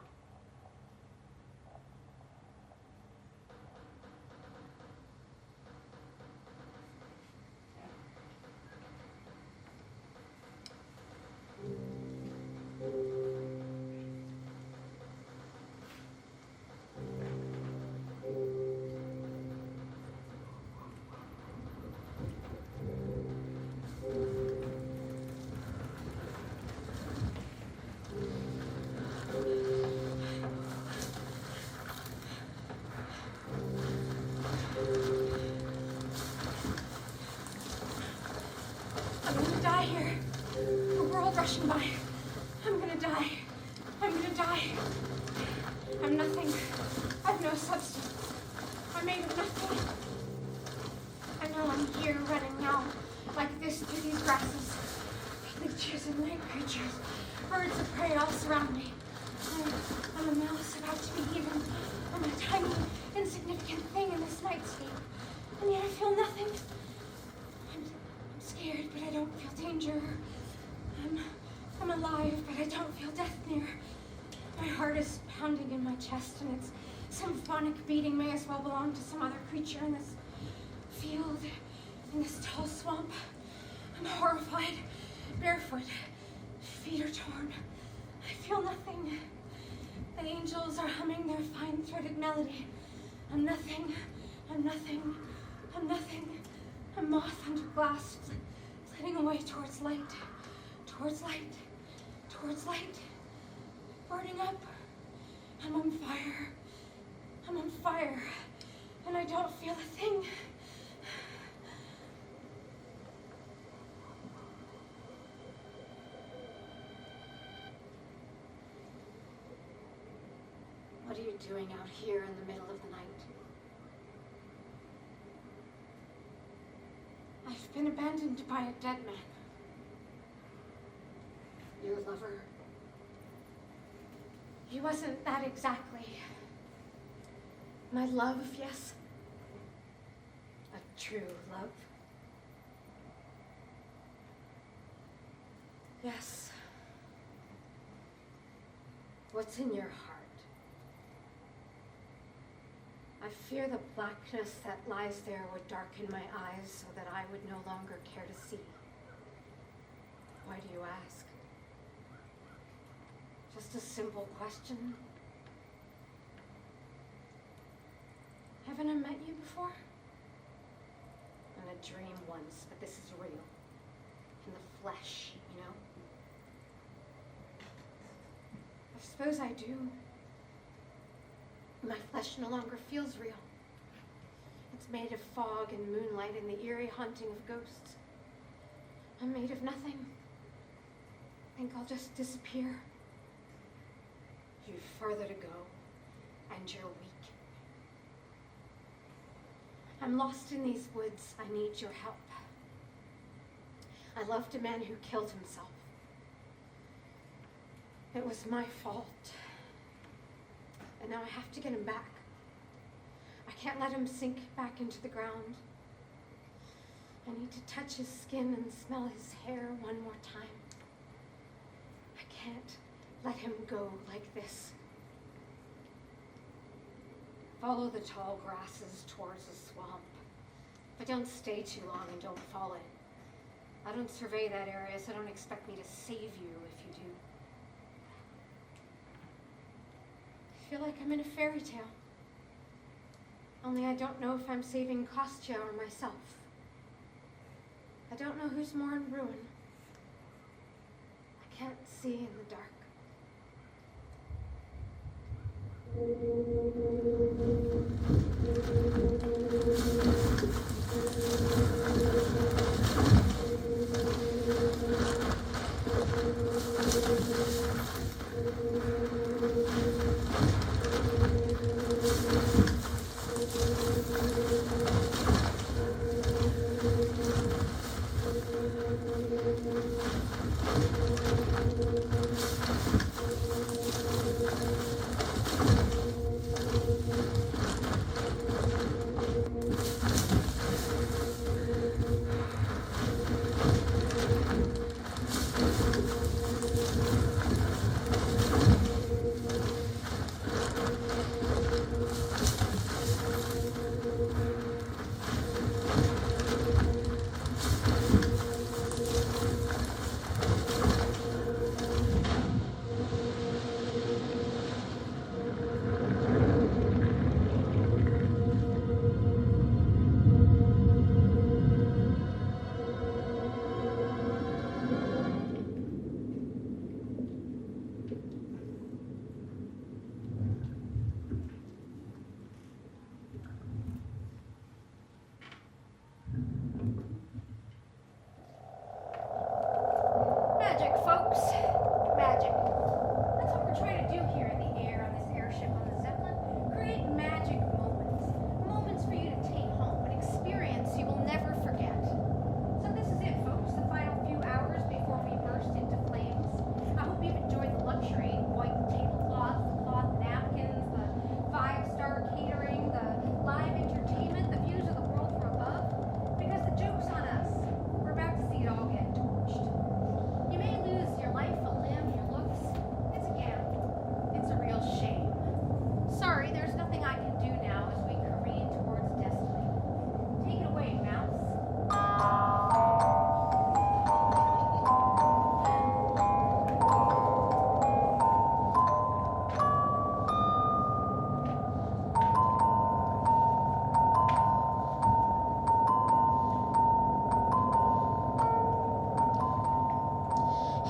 I'm gonna die here. The world rushing by. I'm gonna die. I'm gonna die. I'm nothing. I've no substance. I'm made of nothing. I know I'm here running now, like this through these grasses. Creatures and night creatures. Birds of prey all surround me. I'm a mouse about to be eaten. I'm a tiny, insignificant thing in this nightscape. And yet I feel nothing. I'm scared, but I don't danger. I'm alive, but I don't feel death near. My heart is pounding in my chest, and its symphonic beating may as well belong to some other creature in this field, in this tall swamp. I'm horrified, barefoot, feet are torn. I feel nothing. The angels are humming their fine-threaded melody. I'm nothing, I'm nothing, I'm nothing. I'm moth under glass, flitting away towards light, towards light, towards light. Burning up. I'm on fire. I'm on fire. And I don't feel a thing. What are you doing out here in the middle of the night? I've been abandoned by a dead man. Your lover. He wasn't that exactly. My love, yes. A true love. Yes. What's in your heart? I fear the blackness that lies there would darken my eyes so that I would no longer care to see. Why do you ask? Just a simple question. Haven't I met you before? In a dream once, but this is real. In the flesh, you know? I suppose I do. My flesh no longer feels real. It's made of fog and moonlight and the eerie haunting of ghosts. I'm made of nothing. Think I'll just disappear. You've further to go, and you're weak. I'm lost in these woods. I need your help. I loved a man who killed himself. It was my fault. And now I have to get him back. I can't let him sink back into the ground. I need to touch his skin and smell his hair one more time. I can't let him go like this. Follow the tall grasses towards the swamp. But don't stay too long and don't fall in. I don't survey that area, so don't expect me to save you if you do. I feel like I'm in a fairy tale. Only I don't know if I'm saving Kostya or myself. I don't know who's more in ruin. I can't see in the dark.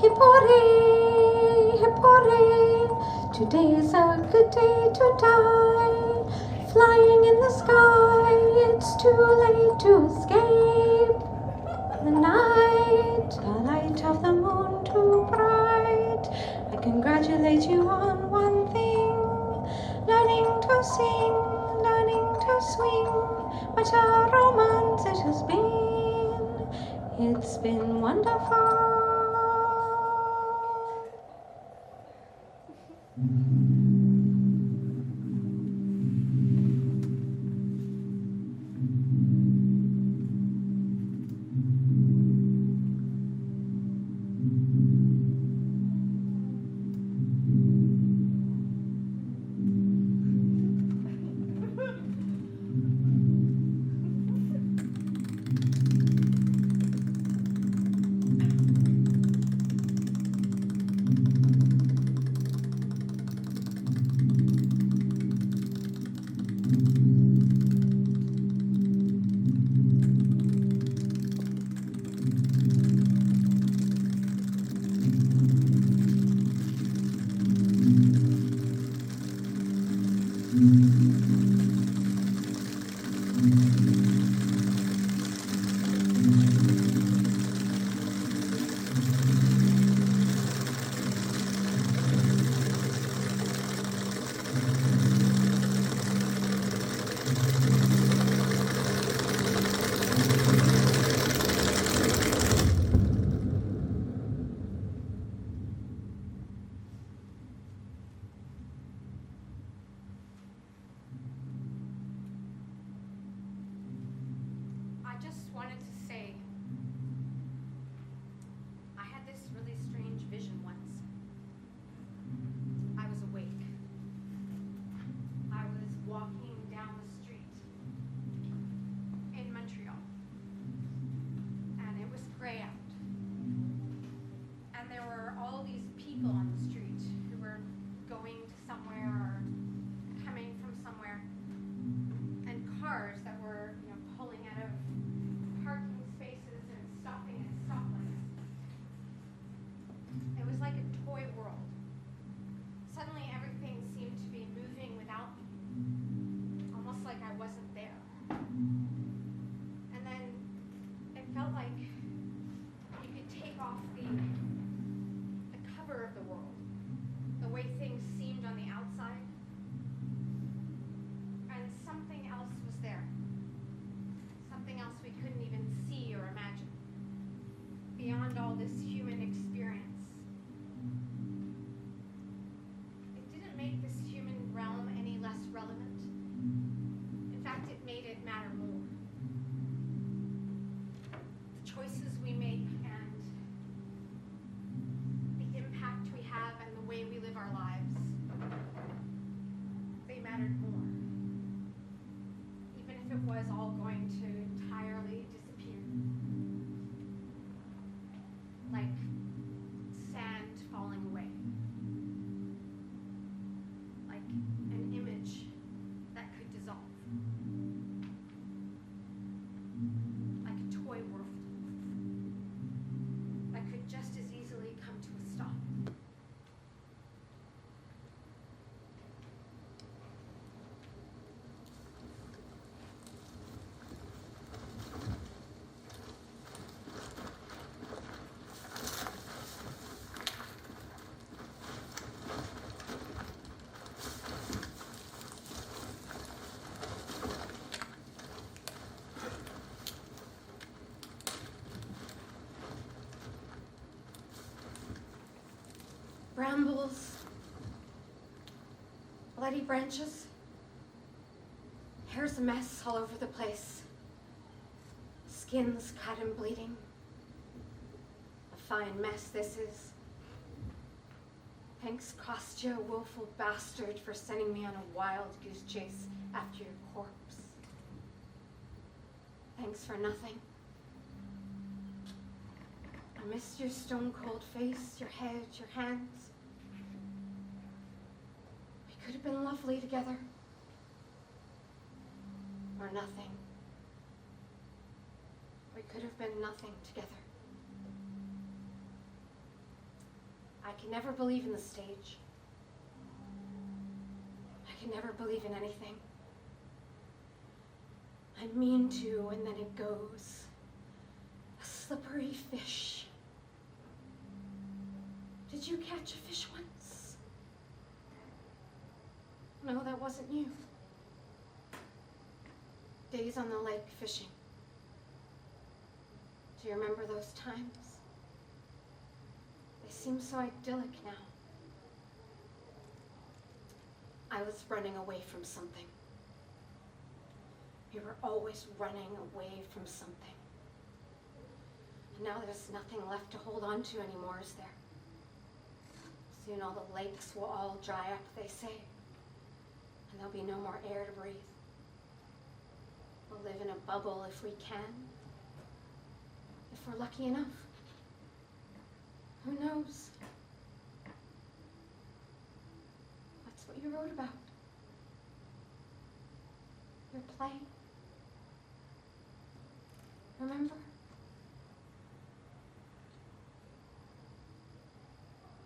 Hip hooray, hip hooray, today is a good day to die. Flying in the sky, it's too late to escape the night, the light of the moon too bright. I congratulate you on one thing, learning to sing, learning to swing. What a romance it has been. It's been wonderful. I just wanted to say, I had this really strange vision once. I was awake. I was walking down the street in Montreal, and it was gray out. And there were all these people on the street who were going to somewhere or coming from somewhere, and cars that were, pulling out of parking spaces and stopping at stoplights. It was like a toy world. Suddenly everything seemed to be moving without me, almost like I wasn't there. And then it felt like you could take off the cover of the world, the way things seemed on the outside, and something else was there. Something else we couldn't even see or imagine, beyond all this human experience. It didn't make this human realm any less relevant. In fact, it made it matter more. The choices we make and the impact we have and the way we live our lives, they mattered more. Even if it was all going to entirely disappear. Like sand falling away. Like an image that could dissolve. Like a toy world that could just as easily come to a stop. Brambles, bloody branches, hair's a mess all over the place, skin's cut and bleeding. A fine mess this is. Thanks cost you, willful bastard, for sending me on a wild goose chase after your corpse. Thanks for nothing. I missed your stone-cold face, your head, your hands. We could have been lovely together. Or nothing. We could have been nothing together. I can never believe in the stage. I can never believe in anything. I mean to, and then it goes. A slippery fish. Did you catch a fish once? No, that wasn't you. Days on the lake fishing. Do you remember those times? They seem so idyllic now. I was running away from something. We were always running away from something. And now there's nothing left to hold on to anymore, is there? Soon all the lakes will all dry up, they say. And there'll be no more air to breathe. We'll live in a bubble if we can. If we're lucky enough. Who knows? That's what you wrote about. Your play. Remember?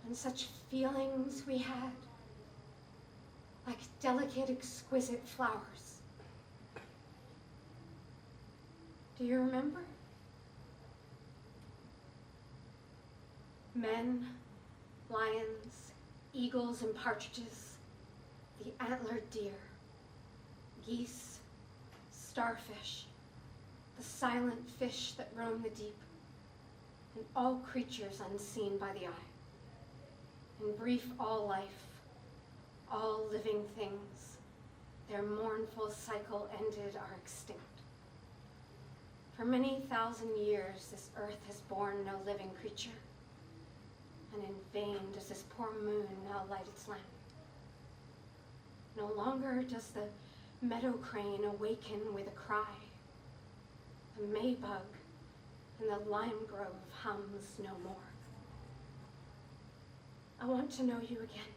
And such feelings we had, like delicate, exquisite flowers. Do you remember? Men, lions, eagles and partridges, the antlered deer, geese, starfish, the silent fish that roam the deep, and all creatures unseen by the eye. In brief, all life, all living things, their mournful cycle ended, are extinct. For many thousand years, this earth has borne no living creature, and in vain does this poor moon now light its lamp. No longer does the meadow crane awaken with a cry. The maybug in the lime grove hums no more. I want to know you again.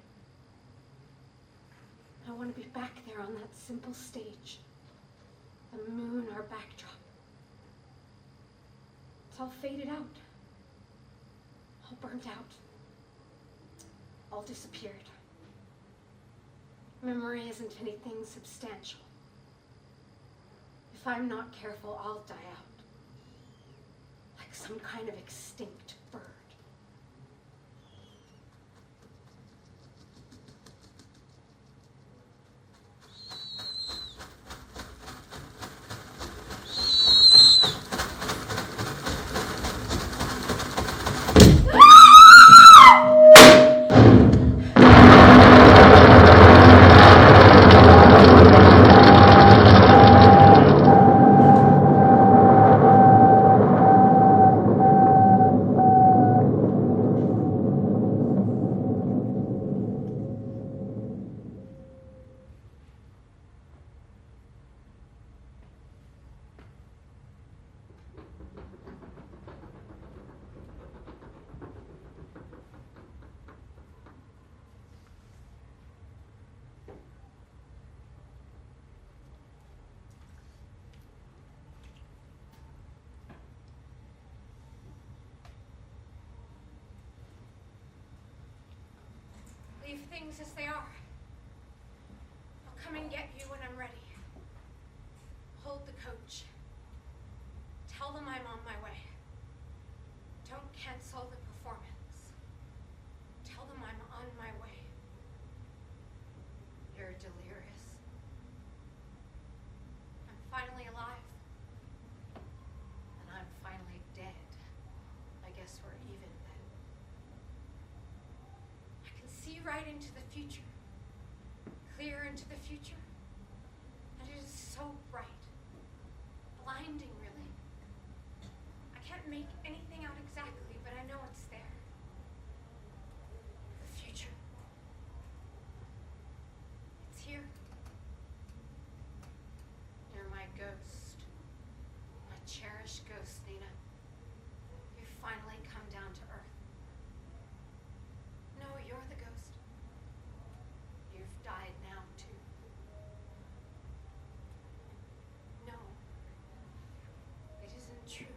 I want to be back there on that simple stage. The moon our backdrop. It's all faded out. All burnt out. All disappeared. Memory isn't anything substantial. If I'm not careful, I'll die out. Like some kind of extinct bird. Leave things as they are. I'll come and get you when I'm ready. Hold the coach. Tell them I'm on my way. Don't cancel the performance. Tell them I'm on my way. You're delirious. I'm finally alive. And I'm finally dead. I guess we're even then. I can see right into the future. Clear into the future. And it is so bright. Blinding, really. I can't make anything out exactly, but I know it's there. The future. It's here. You're my ghost. My cherished ghost, Nina. You've finally come down to earth. No, you're the ghost. You've died now, too. No. It isn't true.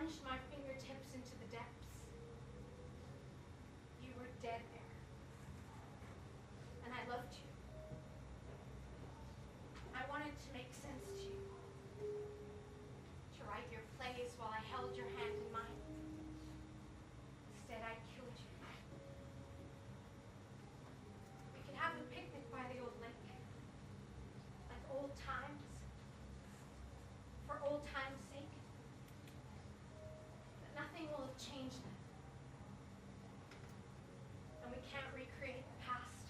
plunged my fingertips into the depths, you were dead there. And I loved you. I wanted to make sense to you, to write your plays while I held your hand in mine. Instead, I killed you. We could have a picnic by the old lake, like old times, for old times' sake. But nothing will have changed that. And we can't recreate the past.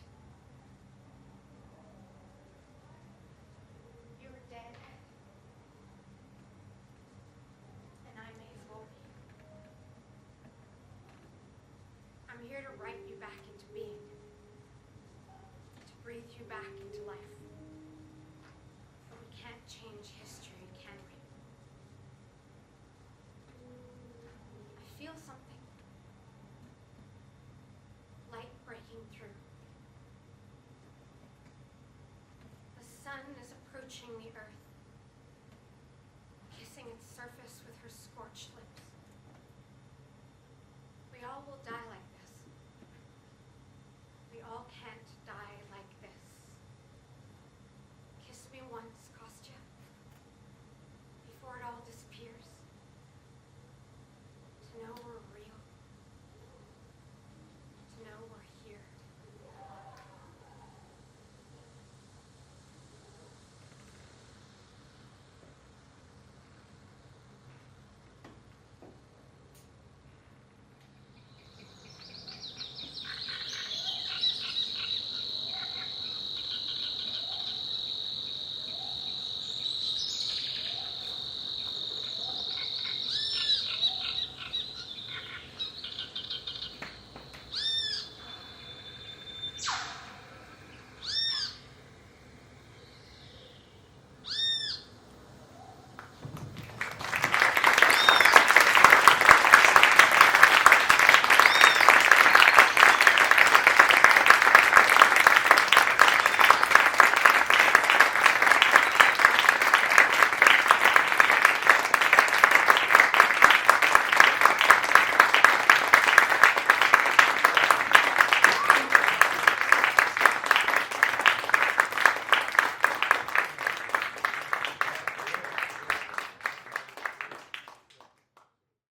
You were dead. And I may as well be. I'm here to write you back into being. To breathe you back into life. But we can't change history.